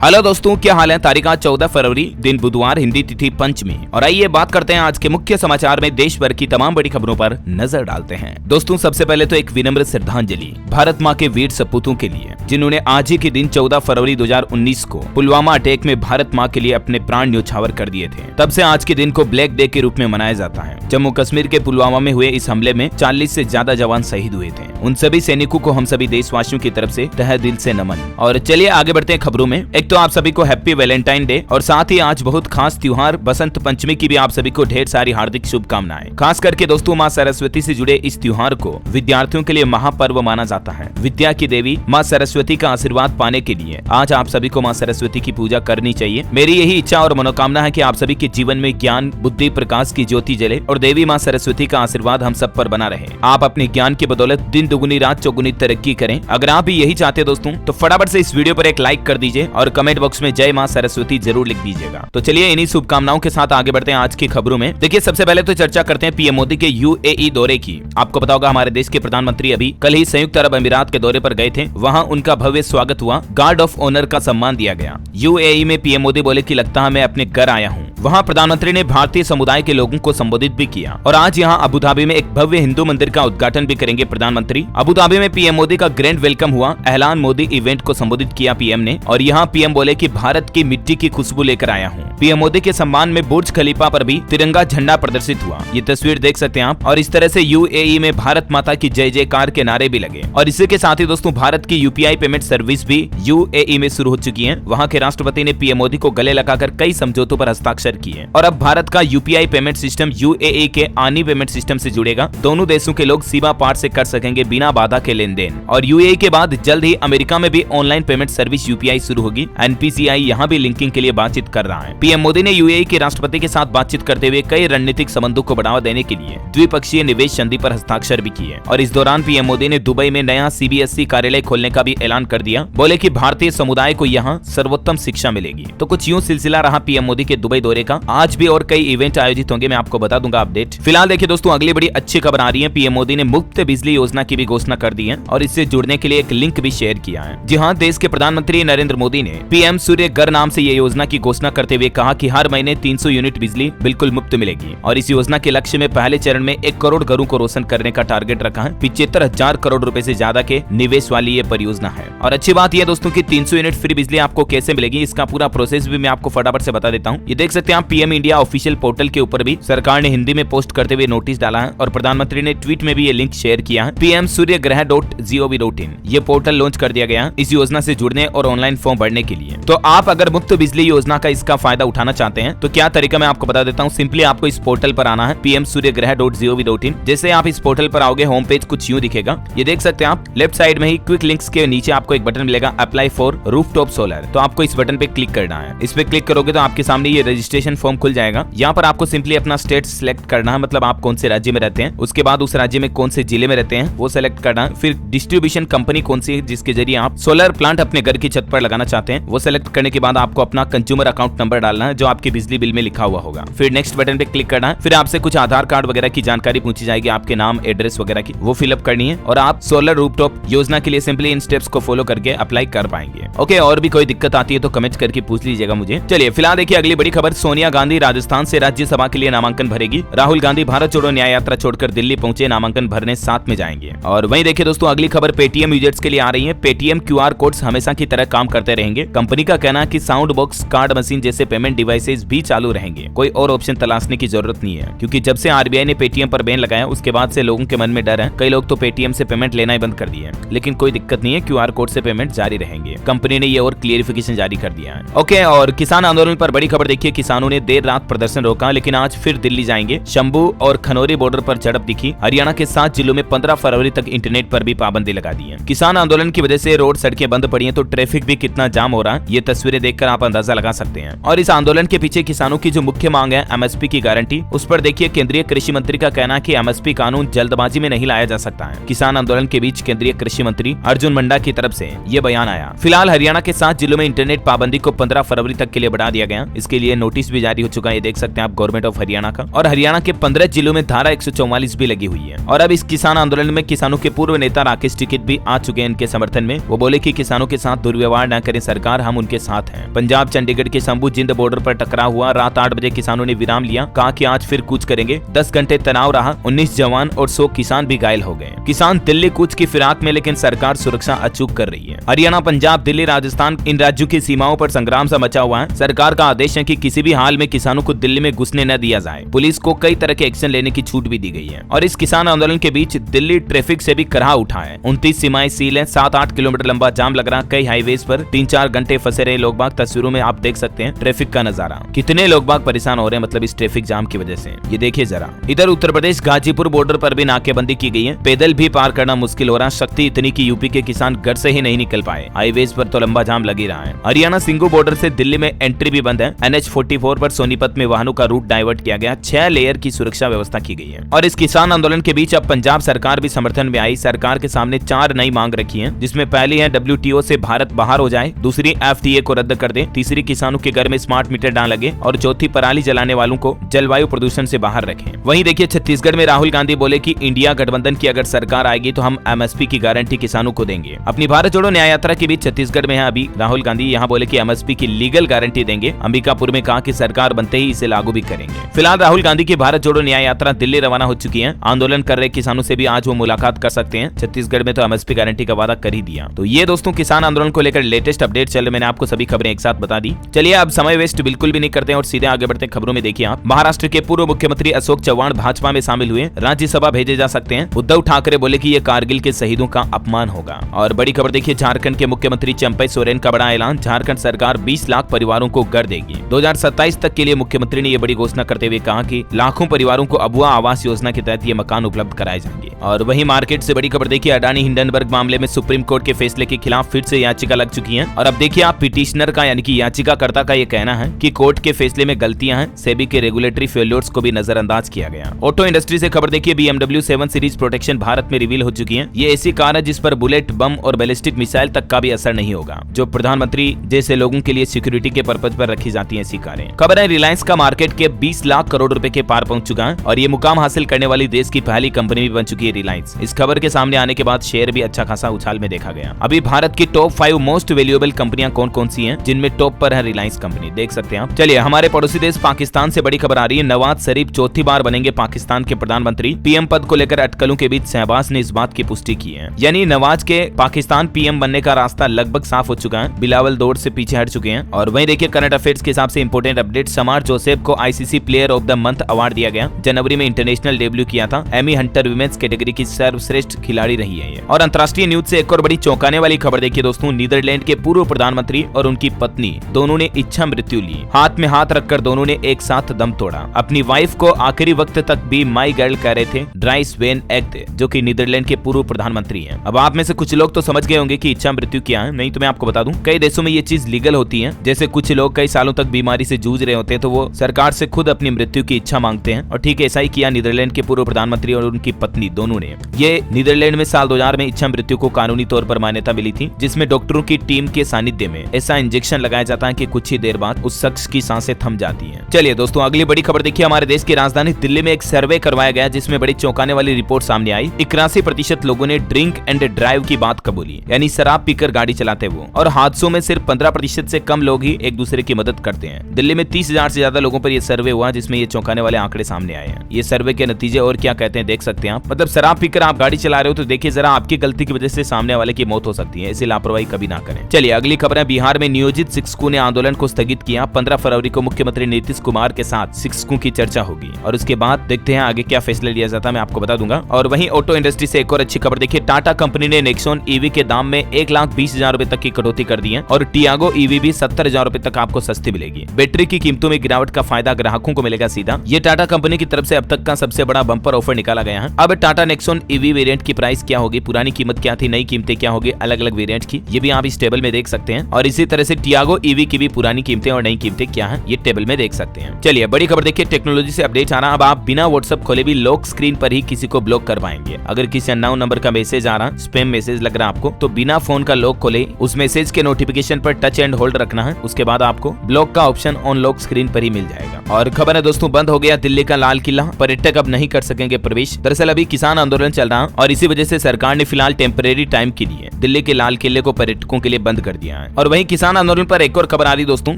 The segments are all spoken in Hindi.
हेलो दोस्तों, क्या हाल है। तारीख आज 14 फरवरी, दिन बुधवार, हिंदी तिथि पंचमी। और आइए बात करते हैं आज के मुख्य समाचार में देश भर की तमाम बड़ी खबरों पर नजर डालते हैं। दोस्तों, सबसे पहले तो एक विनम्र श्रद्धांजलि भारत माँ के वीर सपूतों के लिए, जिन्होंने आज ही के दिन 14 फरवरी 2019 को पुलवामा अटैक में भारत माँ के लिए अपने प्राण न्योछावर कर दिए थे। तब से आज के दिन को ब्लैक डे के रूप में मनाया जाता है। जम्मू कश्मीर के पुलवामा में हुए इस हमले में 40 से ज्यादा जवान शहीद हुए थे। उन सभी सैनिकों को हम सभी देशवासियों की तरफ से तहे दिल से नमन। और चलिए आगे बढ़ते हैं खबरों में। एक तो आप सभी को हैप्पी वैलेंटाइन डे, और साथ ही आज बहुत खास त्योहार बसंत पंचमी की भी आप सभी को ढेर सारी हार्दिक शुभकामनाएं। खास करके दोस्तों, माँ सरस्वती से जुड़े इस त्योहार को विद्यार्थियों के लिए महापर्व माना जाता है। विद्या की देवी माँ सरस्वती का आशीर्वाद पाने के लिए आज आप सभी को माँ सरस्वती की पूजा करनी चाहिए। मेरी यही इच्छा और मनोकामना है कि आप सभी के जीवन में ज्ञान, बुद्धि, प्रकाश की ज्योति जले और देवी माँ सरस्वती का आशीर्वाद हम सब पर बना रहे। आप अपने ज्ञान की बदौलत दिन दुगुनी रात चौगुनी तरक्की करें। अगर आप भी यही चाहते दोस्तों, तो फटाफट से इस वीडियो पर एक लाइक कर दीजिए और कमेंट बॉक्स में जय माँ सरस्वती जरूर लिख दीजिएगा। तो चलिए इन्हीं शुभकामनाओं के साथ आगे बढ़ते हैं आज की खबरों में। देखिए, सबसे पहले तो चर्चा करते हैं पीएम मोदी के यूएई दौरे की। आपको पता होगा, हमारे देश के प्रधानमंत्री अभी कल ही संयुक्त अरब अमीरात के दौरे पर गए थे। वहां उनका भव्य स्वागत हुआ, गार्ड ऑफ ऑनर का सम्मान दिया गया। यूएई में पीएम मोदी बोले कि लगता है मैं अपने घर आया हूँ। वहाँ प्रधानमंत्री ने भारतीय समुदाय के लोगों को संबोधित भी किया। और आज यहाँ अबुधाबी में एक भव्य हिंदू मंदिर का उद्घाटन भी करेंगे प्रधानमंत्री। अबुधाबी में पीएम मोदी का ग्रैंड वेलकम हुआ। एहलान मोदी इवेंट को संबोधित किया पीएम ने। और यहाँ पीएम बोले कि भारत की मिट्टी की खुशबू लेकर आया हूँ। पीएम मोदी के सम्मान में बुर्ज खलीफा पर भी तिरंगा झंडा प्रदर्शित हुआ। ये तस्वीर देख सकते हैं आप। और इस तरह से यूएई में भारत माता की जय जयकार के नारे भी लगे। और इसी के साथ ही दोस्तों, भारत की यूपीआई पेमेंट सर्विस भी यूएई में शुरू हो चुकी है। वहाँ के राष्ट्रपति ने पीएम मोदी को गले लगाकर कई समझौतों पर हस्ताक्षर किए। और अब भारत का यूपीआई पेमेंट सिस्टम यूएई के आनी पेमेंट सिस्टम से जुड़ेगा। दोनों देशों के लोग सीमा पार से कर सकेंगे बिना बाधा के लेन देन। और यूएई के बाद जल्द ही अमेरिका में भी ऑनलाइन पेमेंट सर्विस यूपीआई शुरू होगी। एनपीसीआई यहाँ भी लिंकिंग के लिए बातचीत कर रहा है। पीएम मोदी ने यूएई के राष्ट्रपति के साथ बातचीत करते हुए कई रणनीतिक संबंधों को बढ़ावा देने के लिए द्विपक्षीय निवेश संधि पर हस्ताक्षर भी किए। और इस दौरान पीएम मोदी ने दुबई में नया सीबीएसई कार्यालय खोलने का भी ऐलान कर दिया। बोले कि भारतीय समुदाय को यहाँ सर्वोत्तम शिक्षा मिलेगी। तो कुछ यूं सिलसिला रहा पीएम मोदी के दुबई दौरे का। आज भी और कई इवेंट आयोजित होंगे, मैं आपको बता दूंगा अपडेट। फिलहाल देखिए दोस्तों, अगली बड़ी अच्छी खबर आ रही है। पीएम मोदी ने मुफ्त बिजली योजना की भी घोषणा कर दी है और इससे जुड़ने के लिए एक लिंक भी शेयर किया है। जी हाँ, देश के प्रधानमंत्री नरेंद्र मोदी ने पीएम सूर्य घर नाम से ये योजना की घोषणा करते हुए कहा कि हर महीने 300 यूनिट बिजली बिल्कुल मुफ्त मिलेगी। और इस योजना के लक्ष्य में पहले चरण में 1 करोड़ घरों को रोशन करने का टारगेट रखा है। 75,000 करोड़ रुपए से ज्यादा के निवेश वाली ये परियोजना है। और अच्छी बात यह दोस्तों की 300 यूनिट फ्री बिजली आपको कैसे मिलेगी, इसका पूरा प्रोसेस भी मैं आपको फटाफट से बता देता हूँ। ये देख सकते हैं आप, पीएम इंडिया ऑफिशियल पोर्टल के ऊपर भी सरकार ने हिंदी में पोस्ट करते हुए नोटिस डाला है। और प्रधानमंत्री ने ट्वीट में भी ये लिंक शेयर किया है। pmsuryagrah.gov.in ये पोर्टल लॉन्च कर दिया गया इस योजना से जुड़ने और ऑनलाइन फॉर्म भरने के लिए। तो आप अगर मुफ्त बिजली योजना का इसका फायदा उठाना चाहते हैं तो क्या तरीका मैं आपको बता देता हूँ। सिंपली आपको इस पोर्टल पर आना है, pmsuryagrah.gov.in। जैसे आप इस पोर्टल पर आओगे, होम पेज कुछ यूं दिखेगा। ये देख सकते हैं आप, लेफ्ट साइड में ही क्विक लिंक्स के नीचे आपको एक बटन मिलेगा, अप्लाई फॉर रूफटॉप सोलर। तो आपको इस बटन पे क्लिक करना है। इस पे क्लिक करोगे तो आपके सामने ये रजिस्ट्रेशन फॉर्म खुल जाएगा। यहाँ पर आपको सिंपली अपना स्टेट सिलेक्ट करना है, मतलब आप कौन से राज्य में रहते हैं। उसके बाद उस राज्य में कौन से जिले में रहते हैं वो सिलेक्ट करना है। फिर डिस्ट्रीब्यूशन कंपनी कौन सी है जिसके जरिए आप सोलर प्लांट अपने घर की छत पर लगाना चाहते हैं वो सिलेक्ट करने के बाद आपको अपना कंज्यूमर अकाउंट नंबर डालना है जो आपके बिजली बिल में लिखा हुआ होगा। फिर नेक्स्ट बटन पे क्लिक करना है। फिर आपसे कुछ आधार कार्ड वगैरह की जानकारी पूछी जाएगी, आपके नाम, एड्रेस वगैरह की, वो फिलअप करनी है। और आप सोलर रूफटॉप योजना के लिए सिंपली इन स्टेप्स को फॉलो करके अप्लाई कर पाएंगे। ओके, और भी कोई दिक्कत आती है तो कमेंट करके पूछ लीजिएगा मुझे। चलिए फिलहाल देखिए अगली बड़ी खबर। सोनिया गांधी राजस्थान से राज्यसभा के लिए नामांकन भरेगी। राहुल गांधी भारत छोड़ो न्याय यात्रा छोड़कर दिल्ली पहुंचे, नामांकन भरने साथ में जाएंगे। और वहीं देखिए दोस्तों, अगली खबर पेटीएम यूजर्स के लिए आ रही है। पेटीएम क्यूआर कोड्स हमेशा की तरह काम करते रहेंगे। कंपनी का कहना है कि साउंड बॉक्स, कार्ड मशीन जैसे पेमेंट डिवाइसेस भी चालू रहेंगे। कोई और ऑप्शन तलाशने की जरूरत नहीं है, क्योंकि जब से आरबीआई ने पेटीएम पर बैन लगाया उसके बाद से लोगों के मन में डर है। कई लोग तो पेटीएम से पेमेंट लेना ही बंद कर दिए, लेकिन कोई दिक्कत नहीं है, क्यूआर कोड से पेमेंट जारी रहेंगे। कंपनी ने ये और क्लियरिफिकेशन जारी कर दिया है। ओके, और किसान आंदोलन पर बड़ी खबर देखिए। किसानों ने देर रात प्रदर्शन रोका, लेकिन आज फिर दिल्ली जाएंगे। शंभू और खनौरी बॉर्डर पर झड़प दिखी। हरियाणा के 7 जिलों में 15 फरवरी तक इंटरनेट पर भी पाबंदी लगा दी है। किसान आंदोलन की वजह से रोड सड़कें बंद पड़ी हैं, तो ट्रैफिक भी कितना जाम हो रहा है ये तस्वीरें देखकर आप अंदाजा लगा सकते हैं। और इस आंदोलन के पीछे किसानों की जो मुख्य मांग है एमएसपी की गारंटी, उस पर देखिए केंद्रीय कृषि मंत्री का कहना है कि एमएसपी कानून जल्दबाजी में नहीं लाया जा सकता है। किसान आंदोलन के बीच केंद्रीय कृषि मंत्री अर्जुन मुंडा की तरफ से ये बयान आया। फिलहाल हरियाणा के 7 जिलों में इंटरनेट पाबंदी को 15 फरवरी तक के लिए बढ़ा दिया गया। इसके लिए नोटिस नोटिस भी जारी हो चुका है, ये देख सकते हैं आप, गवर्नमेंट ऑफ हरियाणा का। और हरियाणा के 15 जिलों में धारा 144 भी लगी हुई है। और अब इस किसान आंदोलन में किसानों के पूर्व नेता राकेश टिकैत भी आ चुके हैं इनके समर्थन में। वो बोले कि किसानों के साथ दुर्व्यवहार न करें सरकार, हम उनके साथ हैं। पंजाब चंडीगढ़ के शंभू जिंद बॉर्डर पर टकराव हुआ, रात 8 बजे किसानों ने विराम लिया, कहा कि आज फिर कूच करेंगे। 10 घंटे तनाव रहा, 19 जवान और 100 किसान भी घायल हो गए। किसान दिल्ली कूच की फिराक में, लेकिन सरकार सुरक्षा अचूक कर रही है। हरियाणा, पंजाब, दिल्ली, राजस्थान, इन राज्यों की सीमाओं पर संग्राम सा मचा हुआ है। सरकार का आदेश है कि किसी भी हाल में किसानों को दिल्ली में घुसने न दिया जाए। पुलिस को कई तरह के एक्शन लेने की छूट भी दी गई है। और इस किसान आंदोलन के बीच दिल्ली ट्रैफिक से भी कराह उठा है। 29 सीमाएं सील है, 7-8 किलोमीटर लंबा जाम लग रहा। कई हाईवेज पर 3-4 घंटे फंसे रहे लोग बाग। तस्वीरों में आप देख सकते हैं ट्रैफिक का नजारा, कितने लोग बाग परेशान हो रहे हैं, मतलब इस ट्रैफिक जाम की वजह से। ये देखिए जरा। इधर उत्तर प्रदेश गाजीपुर बॉर्डर पर भी नाकेबंदी की गई है। पैदल भी पार करना मुश्किल हो रहा। शक्ति इतनी की यूपी के किसान घर से ही नहीं निकल पाए। हाईवेज पर तो लंबा जाम लग ही रहा है। हरियाणा सिंगू बॉर्डर से दिल्ली में एंट्री भी बंद है। NH44 पर सोनीपत में वाहनों का रूट डाइवर्ट किया गया। 6 लेयर की सुरक्षा व्यवस्था की गई है। और इस किसान आंदोलन के बीच अब पंजाब सरकार भी समर्थन में आई। सरकार के सामने 4 नई मांग रखी है, जिसमें पहली है WTO से भारत बाहर हो जाए, दूसरी FTA को रद्द कर दे, तीसरी किसानों के घर में स्मार्ट मीटर डाल लगे, और चौथी पराली जलाने वालों को जलवायु प्रदूषण से बाहर रखें। वहीं देखिए छत्तीसगढ़ में राहुल गांधी बोले कि इंडिया गठबंधन की अगर सरकार आएगी तो हम MSP की गारंटी किसानों को देंगे। अपनी भारत जोड़ो न्याय यात्रा के बीच छत्तीसगढ़ में है अभी राहुल गांधी। यहाँ बोले कि MSP की लीगल गारंटी देंगे। अंबिकापुर में कहा कि सरकार बनते ही इसे लागू भी करेंगे। फिलहाल राहुल गांधी की भारत जोड़ो न्याय यात्रा दिल्ली रवाना हो चुकी है। आंदोलन कर रहे किसानों से भी आज वो मुलाकात कर सकते हैं। छत्तीसगढ़ में तो MSP गारंटी का वादा कर ही दिया। तो ये दोस्तों किसान आंदोलन को लेकर लेटेस्ट अपडेट चल रहे, मैंने आपको सभी खबरें एक साथ बता दी। चलिए अब समय वेस्ट बिल्कुल भी नहीं करते हैं और सीधे आगे बढ़ते खबरों में। देखिए आप, महाराष्ट्र के पूर्व मुख्यमंत्री अशोक चव्हाण भाजपा में शामिल हुए, राज्यसभा भेजे जा सकते हैं। उद्धव ठाकरे बोले कि ये कारगिल के शहीदों का अपमान होगा। और बड़ी खबर देखिए, झारखंड के मुख्यमंत्री चंपई सोरेन का बड़ा ऐलान, झारखंड सरकार 20 लाख परिवारों को घर देगी। 2027 तक के लिए मुख्यमंत्री ने ये बड़ी घोषणा करते हुए कहा कि लाखों परिवारों को अबुआ आवास योजना के तहत ये मकान उपलब्ध कराए जाएंगे। और वहीं मार्केट से बड़ी खबर देखिए, अडानी हिंडनबर्ग मामले में सुप्रीम कोर्ट के फैसले के खिलाफ फिर से याचिका लग चुकी है। और अब देखिए आप, पिटिशनर का यानी कि याचिकाकर्ता का ये कहना है कि कोर्ट के फैसले में गलतियां हैं, सेबी के रेगुलेटरी फेल्योर्स को भी नजरअंदाज किया गया। ऑटो इंडस्ट्री से खबर देखिए, BMW 7 सीरीज प्रोटेक्शन भारत में रिवील हो चुकी है। ये ऐसी कार है जिस पर बुलेट, बम और बैलिस्टिक मिसाइल तक का भी असर नहीं होगा, जो प्रधानमंत्री जैसे लोगों के लिए सिक्योरिटी के पर्पज पर रखी जाती है ऐसी कारें। खबर है रिलायंस का मार्केट के 20 लाख करोड़ रुपए के पार पहुंच चुका है और ये मुकाम हासिल करने वाली देश की पहली कंपनी भी बन चुकी है रिलायंस। इस खबर के सामने आने के बाद शेयर भी अच्छा खासा उछाल में देखा गया। अभी भारत की टॉप 5 मोस्ट वैल्यूएबल कंपनियां कौन कौन सी हैं, जिनमें टॉप पर है रिलायंस कंपनी, देख सकते हैं आप। चलिए हमारे पड़ोसी देश पाकिस्तान से बड़ी खबर आ रही है। नवाज शरीफ चौथी बार बनेंगे पाकिस्तान के प्रधानमंत्री। PM पद को लेकर अटकलों के बीच शहबाज ने इस बात की पुष्टि की है, यानी नवाज के पाकिस्तान PM बनने का रास्ता लगभग साफ हो चुका है। बिलावल दौड़ से पीछे हट चुके हैं। और वहीं देखिए करंट अफेयर्स के हिसाब से इंपोर्टेंट अपडेट, समार जोसेफ को ICC player of the month award दिया गया। जनवरी में इंटरनेशनल डेब्यू किया था। एमी हंटर विमेंस कैटेगरी की सर्वश्रेष्ठ खिलाड़ी रही है ये। और अंतर्राष्ट्रीय न्यूज से एक और बड़ी चौंकाने वाली खबर देखिए दोस्तों, नीदरलैंड के पूर्व प्रधानमंत्री और उनकी पत्नी दोनों ने इच्छा मृत्यु ली। हाथ में हाथ रखकर दोनों ने एक साथ दम तोड़ा। अपनी वाइफ को आखिरी वक्त तक भी माई गर्ल कह रहे थे ड्राइस वेन एक्ट, जो कि नीदरलैंड के पूर्व प्रधानमंत्री हैं। अब आप में से कुछ लोग तो समझ गए होंगे कि इच्छा मृत्यु क्या है, नहीं तो मैं आपको बता दूं, कई देशों में ये चीज लीगल होती है। जैसे कुछ लोग कई सालों तक बीमारी से जूझ रहे होते हैं तो वो सरकार से खुद अपनी मृत्यु की इच्छा मांगते हैं। और ठीक ऐसा ही किया नीदरलैंड के पूर्व प्रधानमंत्री और उनकी पत्नी दोनों ने। ये नीदरलैंड में साल 2000 में इच्छा मृत्यु को कानूनी तौर पर मान्यता मिली थी, जिसमें डॉक्टरों की टीम के सानिध्य में ऐसा इंजेक्शन लगाया जाता है कि कुछ ही देर बाद उस शख्स की सांसें थम जाती हैं। चलिए दोस्तों अगली बड़ी खबर देखिए, हमारे देश की राजधानी दिल्ली में एक सर्वे करवाया गया जिसमें बड़ी चौंकाने वाली रिपोर्ट सामने आई। 81% लोगों ने ड्रिंक एंड ड्राइव की बात कबूली, यानी शराब पीकर गाड़ी चलाते वो। और हादसों में सिर्फ 15% से कम लोग ही एक दूसरे की मदद करते हैं। दिल्ली में 30,000 से ज्यादा लोगों पर यह सर्वे हुआ, जिसमें ये चौंकाने वाले आंकड़े सामने आए हैं। ये सर्वे के नतीजे और क्या कहते हैं देख सकते हैं आप। मतलब शराब पीकर आप गाड़ी चला रहे हो तो देखिए जरा, आपकी गलती की वजह से सामने वाले की मौत हो सकती है, ऐसी लापरवाही कभी ना करें। चलिए अगली खबर है, बिहार में नियोजित शिक्षकों ने आंदोलन को स्थगित किया। 15 फरवरी को मुख्यमंत्री नीतीश कुमार के साथ शिक्षकों की चर्चा होगी और उसके बाद देखते हैं आगे क्या फैसला लिया जाता है, मैं आपको बता दूंगा। और वहीं ऑटो इंडस्ट्री से एक और अच्छी खबर देखिए, टाटा कंपनी ने नेक्सॉन EV के दाम में 1,20,000 रुपए तक की कटौती कर दी है और टियागो EV भी 70,000 रुपए तक आपको सस्ती मिलेगी। बैटरी की कीमतों में गिरावट का फायदा ग्राहकों को मिलेगा सीधा। ये टाटा कंपनी की तरफ से अब तक का सबसे बड़ा बम्पर ऑफर निकाला गया है। अब टाटा नेक्सॉन EV वेरिएंट की प्राइस क्या होगी, पुरानी कीमत क्या थी, नई कीमतें क्या होगी अलग अलग वेरिएंट की, ये भी आप इस टेबल में देख सकते हैं। और इसी तरह से टियागो EV की भी पुरानी कीमतें और नई कीमतें क्या है ये टेबल में देख सकते हैं। चलिए बड़ी खबर देखिए, टेक्नोलॉजी से अपडेट आना। अब आप बिना व्हाट्सएप खोले भी लॉक स्क्रीन पर ही किसी को ब्लॉक कर पाएंगे। अगर किसी अननोन नंबर का मैसेज आ रहा, स्पैम मैसेज लग रहा आपको, तो बिना फोन का लॉक खोले उस मैसेज के नोटिफिकेशन पर टच एंड होल्ड रखना है। उसके बाद आपको ब्लॉक का ऑप्शन ऑन लॉक स्क्रीन पर ही मिल जाएगा। और खबर है दोस्तों, बंद हो गया दिल्ली का लाल किला, पर्यटक अब नहीं कर सकेंगे प्रवेश। दरअसल अभी किसान आंदोलन चल रहा है और इसी वजह से सरकार ने फिलहाल टेम्परेरी टाइम के लिए दिल्ली के लाल किले को पर्यटकों के लिए बंद कर दिया है। और वहीं किसान आंदोलन पर एक और खबर आ रही दोस्तों,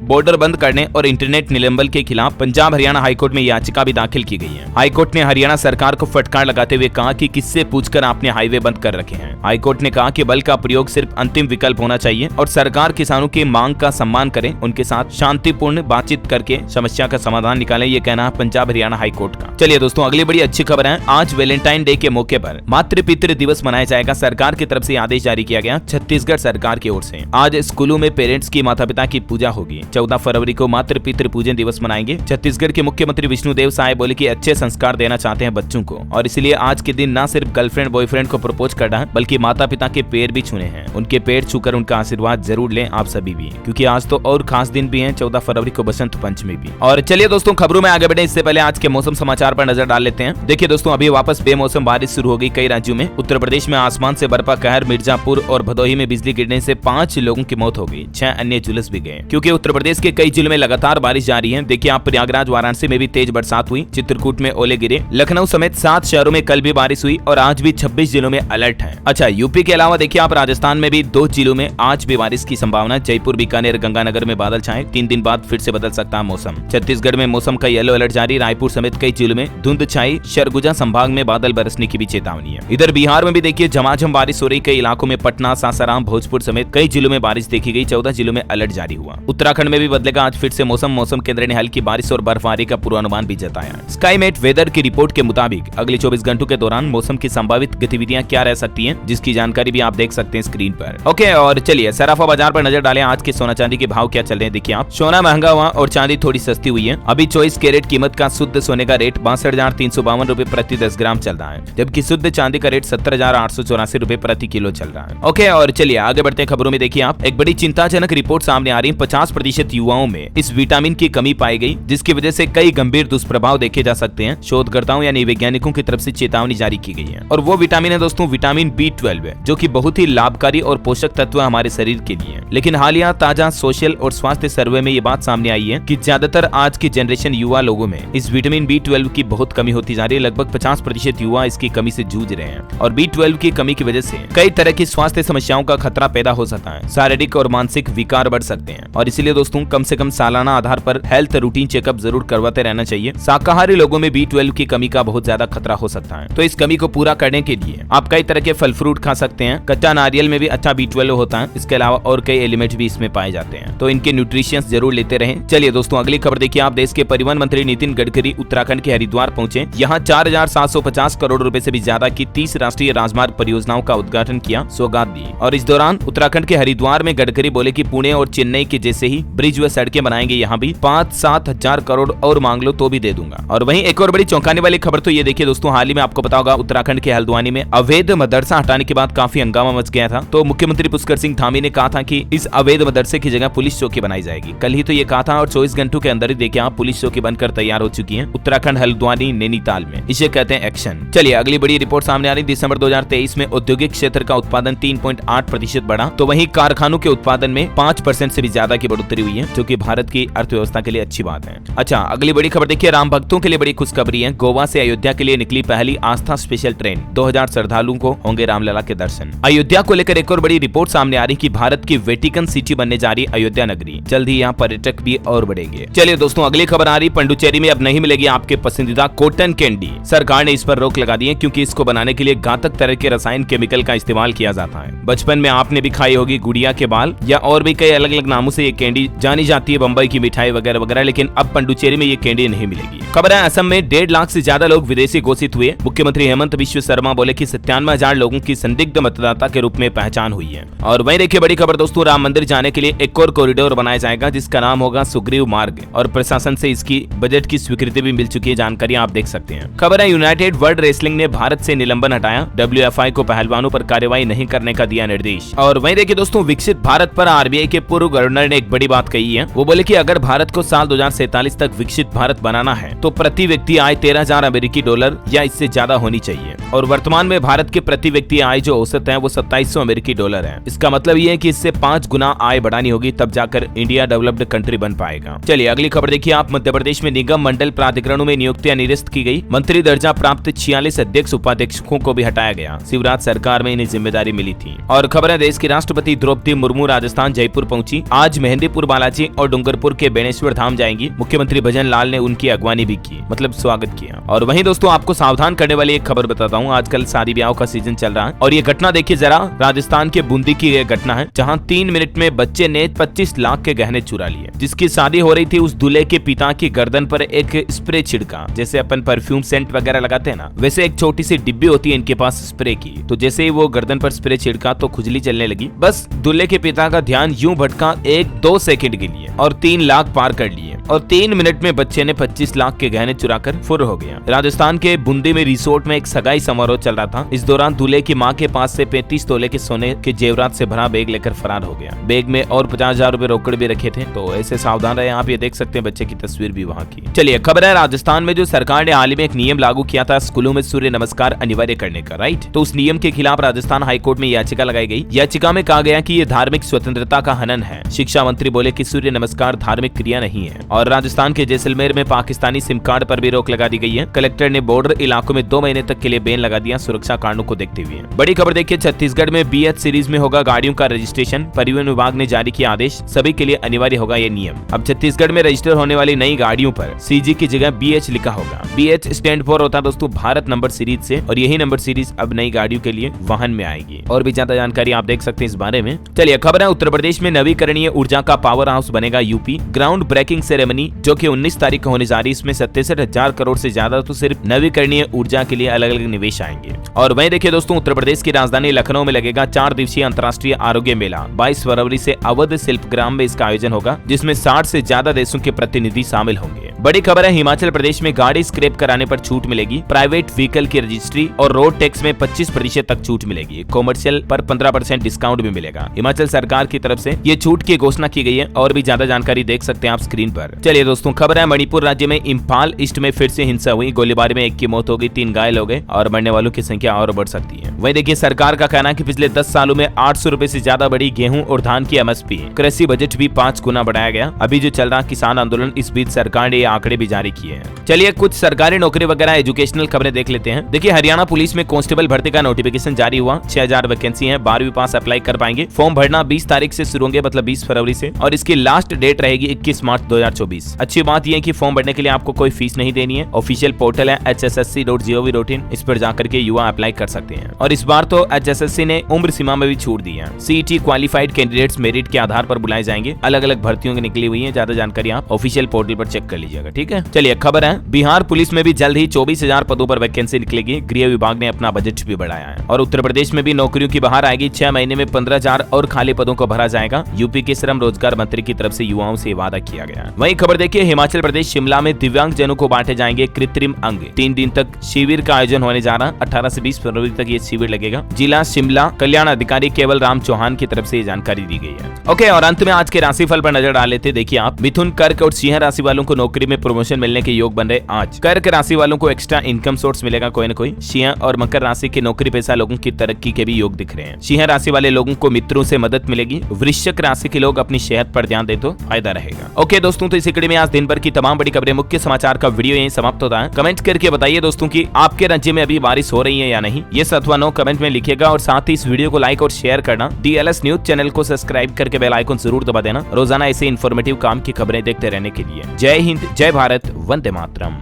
बॉर्डर बंद करने और इंटरनेट निलंबन के खिलाफ पंजाब हरियाणा हाईकोर्ट में याचिका भी दाखिल की गई है। हाईकोर्ट ने हरियाणा सरकार को फटकार लगाते हुए कहा कि किससे पूछकर आपने हाईवे बंद कर रखे हैं। हाईकोर्ट ने कहा कि बल का प्रयोग सिर्फ अंतिम विकल्प होना चाहिए और सरकार किसानों की मांग का सम्मान करे, उनके साथ शांतिपूर्ण बातचीत करके समस्या का समाधान निकाले, ये कहना है पंजाब हरियाणा हाईकोर्ट का। चलिए दोस्तों, अगली बड़ी अच्छी खबर है। आज वैलेंटाइन डे के मौके पर मातृ पितृ दिवस मनाया जाएगा। सरकार की तरफ से आदेश जारी किया गया छत्तीसगढ़ सरकार की ओर से। आज स्कूलों में पेरेंट्स की माता पिता की पूजा होगी। 14 फरवरी को मातृ पितृ पूजन दिवस मनाएंगे। छत्तीसगढ़ के मुख्यमंत्री विष्णुदेव साय बोले कि अच्छे संस्कार देना चाहते हैं बच्चों को और इसलिए आज के दिन न सिर्फ गर्लफ्रेंड बॉयफ्रेंड को प्रपोज करना है बल्कि माता पिता के पैर भी छूने हैं। उनके पैर छूकर उनका आशीर्वाद जरूर लें आप सभी भी, क्योंकि आज तो और खास दिन भी है 14 फरवरी को बसंत पंचमी भी। और चलिए दोस्तों, खबरों में आगे बढ़े इससे पहले आज के मौसम समाचार पर नजर डाल लेते हैं। देखिए दोस्तों, अभी वापस बेमौसम बारिश शुरू हो गई कई राज्यों में। उत्तर प्रदेश में आसमान से बर्फा कहर, मिर्जापुर और भदोही में बिजली गिरने से 5 लोगों की मौत हो गई, 6 अन्य झुलस भी गए, क्योंकि उत्तर प्रदेश के कई जिलों में लगातार बारिश जारी है। देखिए आप, प्रयागराज वाराणसी में भी तेज बरसात हुई, चित्रकूट में ओले गिरे, लखनऊ समेत 7 शहरों में कल भी बारिश हुई और आज भी 26 जिलों में अलर्ट है। अच्छा, यूपी के अलावा देखिए आप, राजस्थान में भी 2 जिलों में आज भी बारिश की संभावना। जयपुर, बीकानेर, गंगानगर में बादल छाए, 3 दिन बाद फिर से बदल सकता है मौसम। छत्तीसगढ़ में मौसम का येलो अलर्ट जारी, रायपुर समेत कई जिलों में धुंध छाई, सरगुजा संभाग में बादल बरसने की भी चेतावनी है। इधर बिहार में भी देखिए झमाझम बारिश हो रही, कई इलाकों में पटना, सासाराम, भोजपुर समेत कई जिलों में बारिश देखी गई, 14 जिलों में अलर्ट जारी हुआ। उत्तराखंड में भी बदलेगा आज फिर से मौसम। मौसम केंद्र ने हल्की बारिश और बर्फबारी का पूर्वानुमान भी जताया। स्काईमेट वेदर की रिपोर्ट के मुताबिक अगले 24 घंटों के दौरान मौसम की संभावित गतिविधियां क्या रह सकती हैं, जिसकी जानकारी भी आप देख सकते हैं स्क्रीन पर। ओके, और चलिए सराफा बाजार पर नजर डालें। आज के सोना चांदी के भाव क्या चल रहे हैं देखिए आप। सोना महंगा हुआ और चांदी थोड़ी सस्ती हुई है। अभी 24 कैरेट कीमत का शुद्ध सोने का रेट 62,352 रूपए प्रति 10 ग्राम चल रहा है, जबकि शुद्ध चांदी का रेट 70,884 रूपए प्रति किलो चल रहा है। ओके, और चलिए आगे बढ़ते हैं खबरों में। देखिए आप, एक बड़ी चिंताजनक रिपोर्ट सामने आ रही है। 50% युवाओं में इस विटामिन की कमी पाई गई, जिसकी वजह से कई गंभीर दुष्प्रभाव देखे जा सकते हैं। शोधकर्ताओं यानी वैज्ञानिकों की तरफ से चेतावनी जारी की गई है और वो विटामिन है दोस्तों विटामिन B12, जो कि बहुत ही लाभकारी और पोषक तत्व हमारे शरीर के लिए। लेकिन हालिया ताजा सोशल और स्वास्थ्य सर्वे में ये बात सामने आई है कि ज्यादातर आज की जनरेशन युवा लोगों में इस विटामिन B12 की बहुत कमी होती जा रही है। लगभग 50% युवा इसकी कमी से जूझ रहे हैं और B12 की कमी की वजह से कई तरह की स्वास्थ्य समस्याओं का खतरा पैदा हो सकता है। शारीरिक और मानसिक विकार बढ़ सकते हैं और इसीलिए दोस्तों कम से कम सालाना आधार पर हेल्थ रूटीन चेकअप जरूर करवाते रहना चाहिए। शाकाहारी लोगों में B12 की कमी का बहुत ज्यादा खतरा हो सकता है, तो इस कमी को पूरा करने के लिए आप कई तरह के फल फ्रूट खा सकते हैं। कच्चा नारियल में भी अच्छा B12 होता है। इसके अलावा और कई एलिमेंट भी इसमें पाए जाते हैं, तो इनके न्यूट्रिशंस जरूर लेते रहें। चलिए दोस्तों, अगली खबर देखिए आप। देश के परिवहन मंत्री नितिन गडकरी उत्तराखंड के हरिद्वार पहुंचे। यहाँ 4,750 करोड़ रुपए से भी ज्यादा की 30 राष्ट्रीय राजमार्ग परियोजनाओं का उद्घाटन किया, सौगात दी। और इस दौरान उत्तराखंड के हरिद्वार में गडकरी बोले कि पुणे और चेन्नई के जैसे ही ब्रिज व सड़कें बनाएंगे, यहाँ भी 5-7 हजार करोड़ और मांग लो तो भी दे दूंगा। और वहीं एक और बड़ी चौंकाने वाली खबर तो ये देखिए दोस्तों, हाल ही में आपको पता होगा उत्तराखंड के हल्द्वानी में अवैध मदरसा हटाने के बाद काफी हंगामा मच गया था। तो मुख्यमंत्री पुष्कर सिंह धामी ने कहा था कि इस अवैध मदरसे की जगह पुलिस चौकी बनाई जाएगी। कल ही तो ये कहा था और 24 घंटों के अंदर ही देखिए आप, पुलिस चौकी बनकर तैयार हो चुकी है उत्तराखंड हल्द्वानी नैनीताल में। इसे कहते हैं एक्शन। चलिए अगली बड़ी रिपोर्ट सामने आ रही। दिसंबर 2023 में औद्योगिक क्षेत्र का उत्पादन 3.8% बढ़ा, तो वहीं कारखानों के उत्पादन में 5% से भी ज्यादा की बढ़ोतरी हुई है, जो कि भारत की अर्थव्यवस्था के लिए अच्छी बात है। अच्छा, अगली बड़ी खबर देखिए, राम भक्तों के लिए बड़ी खुशखबरी है। गोवा से अयोध्या के लिए निकली पहली आस्था स्पेशल ट्रेन, 2000 श्रद्धालुओं को होंगे रामलला के दर्शन। अयोध्या को लेकर एक और बड़ी रिपोर्ट सामने आ रही कि भारत की वेटिकन सिटी बनने जा रही अयोध्या नगरी। जल्द ही यहाँ पर्यटक भी और बढ़ेंगे। चलिए दोस्तों, अगली खबर आ रही, पंडुचेरी में अब नहीं मिलेगी आपके पसंदीदा कॉटन कैंडी। सरकार ने इस पर रोक लगा दी है, क्योंकि इसको बनाने के लिए घातक तरह के रसायन केमिकल का इस्तेमाल किया जाता है। बचपन में आपने भी खाई होगी गुड़िया के बाल या और भी कई अलग अलग नामों से ये कैंडी जानी जाती है, बम्बई की मिठाई वगैरह वगैरह, लेकिन अब पंडुचेरी में ये कैंडी नहीं मिलेगी। खबर है, असम में 1.5 लाख से ज्यादा लोग विदेशी घोषित हुए। मुख्यमंत्री हेमंत बिश्व शर्मा बोले कि 97,000 लोगों की संदिग्ध मतदाता के रूप में पहचान हुई है। और वहीं देखिए बड़ी खबर दोस्तों, राम मंदिर जाने के लिए एक और कॉरिडोर बनाया जाएगा, जिसका नाम होगा सुग्रीव मार्ग, और प्रशासन से इसकी बजट की स्वीकृति भी मिल चुकी है। जानकारी आप देख सकते हैं। खबर है, यूनाइटेड वर्ल्ड रेसलिंग ने भारत से निलंबन हटाया। WFI को पहलवानों पर कार्रवाई नहीं करने का दिया निर्देश। और वहीं देखिए दोस्तों, विकसित भारत पर RBI के पूर्व गवर्नर ने एक बड़ी बात कही है। वो बोले कि अगर भारत को साल 2047 तक विकसित भारत बनाना है तो प्रति व्यक्ति आय 13,000 अमेरिकी डॉलर या इससे ज्यादा होनी चाहिए। और वर्तमान में भारत के प्रति व्यक्ति आय जो औसत है वो 2700 अमेरिकी डॉलर है। इसका मतलब ये है कि इससे 5 गुना आय बढ़ानी होगी, तब जाकर इंडिया डेवलप्ड कंट्री बन पाएगा। चलिए अगली खबर देखिए आप। मध्य प्रदेश में निगम मंडल प्राधिकरणों में नियुक्तियां निरस्त की गई। मंत्री दर्जा प्राप्त 46 अध्यक्ष उपाध्यक्षों को भी हटाया गया। शिवराज सरकार में इन्हें जिम्मेदारी मिली थी। और खबर है देश की राष्ट्रपति द्रौपदी मुर्मू राजस्थान जयपुर पहुंची। आज मेहंदीपुर बालाजी और डूंगरपुर के बेणेश्वर धाम जाएंगी। मुख्यमंत्री भजन लाल ने उनकी अगवानी भी की, मतलब स्वागत किया। और वहीं दोस्तों आपको सावधान करने वाली एक खबर बताता हूँ। आजकल शादी ब्याह का सीजन चल रहा है और ये घटना देखिए जरा, राजस्थान के बूंदी की यह घटना है जहाँ 3 मिनट में बच्चे ने 25 लाख के गहने चुरा लिए। जिसकी शादी हो रही थी उस दूल्हे के पिता की गर्दन पर एक स्प्रे छिड़का, जैसे अपन परफ्यूम सेंट वगैरह लगाते हैं ना, वैसे एक छोटी सी डिब्बी होती है इनके पास स्प्रे की। तो जैसे ही वो गर्दन पर स्प्रे छिड़का तो खुजली चलने लगी। बस दूल्हे के पिता का ध्यान यूं भटका 1-2 सेकंड के लिए और 3 लाख पार कर लिए। और 3 मिनट में बच्चे ने 25 लाख के गहने चुराकर फुर हो गया। राजस्थान के बूंदी में रिसोर्ट में एक सगाई समारोह चल रहा था। इस दौरान दूल्हे की मां के पास से 35 तोले के सोने के जेवरात से भरा बैग लेकर फरार हो गया। बैग में और 50,000 रुपए रोकड़ भी रखे थे। तो ऐसे सावधान रहे आप। ये देख सकते हैं बच्चे की तस्वीर भी वहाँ की। चलिए खबर है राजस्थान में जो सरकार ने हाल ही में एक नियम लागू किया था स्कूलों में सूर्य नमस्कार अनिवार्य करने का, राइट। तो उस नियम के खिलाफ राजस्थान हाईकोर्ट में याचिका लगाई गई। याचिका में कहा गया कि ये धार्मिक स्वतंत्रता का हनन है। शिक्षा मंत्री बोले कि सूर्य नमस्कार धार्मिक क्रिया नहीं है। और राजस्थान के जैसलमेर में पाकिस्तानी सिम कार्ड पर भी रोक लगा दी गई है। कलेक्टर ने बॉर्डर इलाकों में 2 महीने तक के लिए बैन लगा दिया सुरक्षा कारणों को देखते हुए। बड़ी खबर देखिए छत्तीसगढ़ में BH सीरीज में होगा गाड़ियों का रजिस्ट्रेशन। परिवहन विभाग ने जारी किया आदेश, सभी के लिए अनिवार्य होगा ये नियम। अब छत्तीसगढ़ में रजिस्टर होने वाली नई गाड़ियों पर CG की जगह BH लिखा होगा। BH स्टैंड फॉर होता है दोस्तों भारत नंबर सीरीज से, और यही नंबर सीरीज अब नई गाड़ियों के लिए वाहन में आएगी। और भी ज्यादा जानकारी आप देख सकते हैं इस बारे में। चलिए खबर है उत्तर प्रदेश में नवीकरणीय ऊर्जा का पावर हाउस बनेगा यूपी। ग्राउंड ब्रेकिंग सेरेमनी जो कि 19 तारीख को होने जा रही है, इसमें 67,000 करोड़ से ज्यादा तो सिर्फ नवीकरणीय ऊर्जा के लिए अलग अलग निवेश आएंगे। और वहीं देखिए दोस्तों उत्तर प्रदेश की राजधानी लखनऊ में लगेगा 4 दिवसीय अंतर्राष्ट्रीय आरोग्य मेला। 22 फरवरी से अवध शिल्पग्राम में इसका आयोजन होगा, जिसमें 60 से ज्यादा देशों के प्रतिनिधि शामिल होंगे। बड़ी खबर है हिमाचल प्रदेश में गाड़ी स्क्रैप कराने पर छूट मिलेगी। प्राइवेट व्हीकल की रजिस्ट्री और रोड टैक्स में 25% तक छूट मिलेगी। कॉमर्शियल पर 15% डिस्काउंट भी मिलेगा। हिमाचल सरकार की तरफ से ये छूट की घोषणा की गई है। और भी ज्यादा जानकारी देख सकते हैं आप स्क्रीन पर। चलिए दोस्तों खबर है मणिपुर राज्य में इम्फाल ईस्ट में फिर से हिंसा हुई। गोलीबारी में 1 की मौत हो गई, 3 घायल हो गए और मरने वालों की संख्या और बढ़ सकती है। वहीं देखिए सरकार का कहना है कि पिछले 10 सालों में 800 रुपए से ज्यादा बढ़ी गेहूं और धान की MSP। कृषि बजट भी 5 गुना बढ़ाया गया। अभी जो चल रहा किसान आंदोलन, इस बीच सरकार ने ये आंकड़े भी जारी किए हैं। चलिए कुछ सरकारी नौकरी वगैरह एजुकेशनल खबरें देख लेते हैं। देखिए हरियाणा पुलिस में कांस्टेबल भर्ती का नोटिफिकेशन जारी हुआ। 6000 वैकेंसी है। 12वीं पास अप्लाई कर पाएंगे। फॉर्म भरना 20 तारीख से शुरू होंगे, मतलब 20 फरवरी से, और इसकी लास्ट डेट रहेगी 21 मार्च 2024। अच्छी बात यह है कि फॉर्म भरने के लिए आपको कोई फीस नहीं देनी है। ऑफिशियल पोर्टल है hssc.gov.in, इस पर जाकर के युवा अप्लाई कर सकते हैं। और इस बार तो HSSC ने उम्र सीमा में भी छूट दी है। CET क्वालिफाइड कैंडिडेट्स मेरिट के आधार पर बुलाए जाएंगे। अलग अलग भर्तियों की निकली हुई है। ज्यादा जानकारी आप ऑफिशियल पोर्टल पर चेक कर लीजिएगा, ठीक है। चलिए खबर है बिहार पुलिस में भी जल्द ही 24,000 पदों पर वैकेंसी निकलेगी। गृह विभाग ने अपना बजट भी बढ़ाया है। और उत्तर प्रदेश में भी नौकरियों की बहार आएगी। 6 महीने में 15,000 और खाली पदों को भरा जाएगा। यूपी के श्रम रोजगार मंत्री की तरफ से युवाओं से वादा किया गया। वहीं खबर देखिए हिमाचल प्रदेश शिमला में दिव्यांग जनों को बांटे जाएंगे कृत्रिम अंग। 3 दिन तक शिविर का आयोजन होने जा रहा है। 18 से 20 फरवरी तक ये शिविर लगेगा। जिला शिमला कल्याण अधिकारी केवल राम चौहान की तरफ से ये जानकारी दी गई है। ओके, और अंत में आज के राशिफल पर नजर डाल लेते। देखिए आप मिथुन, कर्क और सिंह राशि वालों को नौकरी में प्रमोशन मिलने के योग बन रहे। आज कर्क राशि वालों को एक्स्ट्रा इनकम सोर्स मिलेगा कोई न कोई। सिंह और मकर राशि के नौकरी पेशा लोगों की तरक्की के भी योग दिख रहे हैं। सिंह राशि वाले लोगों को मित्रों से मदद मिलेगी। वृश्चिक राशि के लोग अपनी सेहत पर ध्यान दे तो फायदा रहेगा। ओके दोस्तों, तो इसी कड़ी में आज दिन भर की तमाम बड़ी खबरें, मुख्य समाचार का वीडियो यहीं समाप्त होता है। कमेंट करके बताइए दोस्तों कि आपके राज्य में अभी बारिश हो रही है या नहीं। ये 7 व 9 कमेंट में लिखिएगा। और साथ ही इस वीडियो को लाइक और शेयर करना। DLS न्यूज चैनल को सब्सक्राइब करके बेल आइकन जरूर दबा देना रोजाना ऐसे इन्फॉर्मेटिव काम की खबरें देखते रहने के लिए। जय हिंद, जय भारत, वंदे मातरम।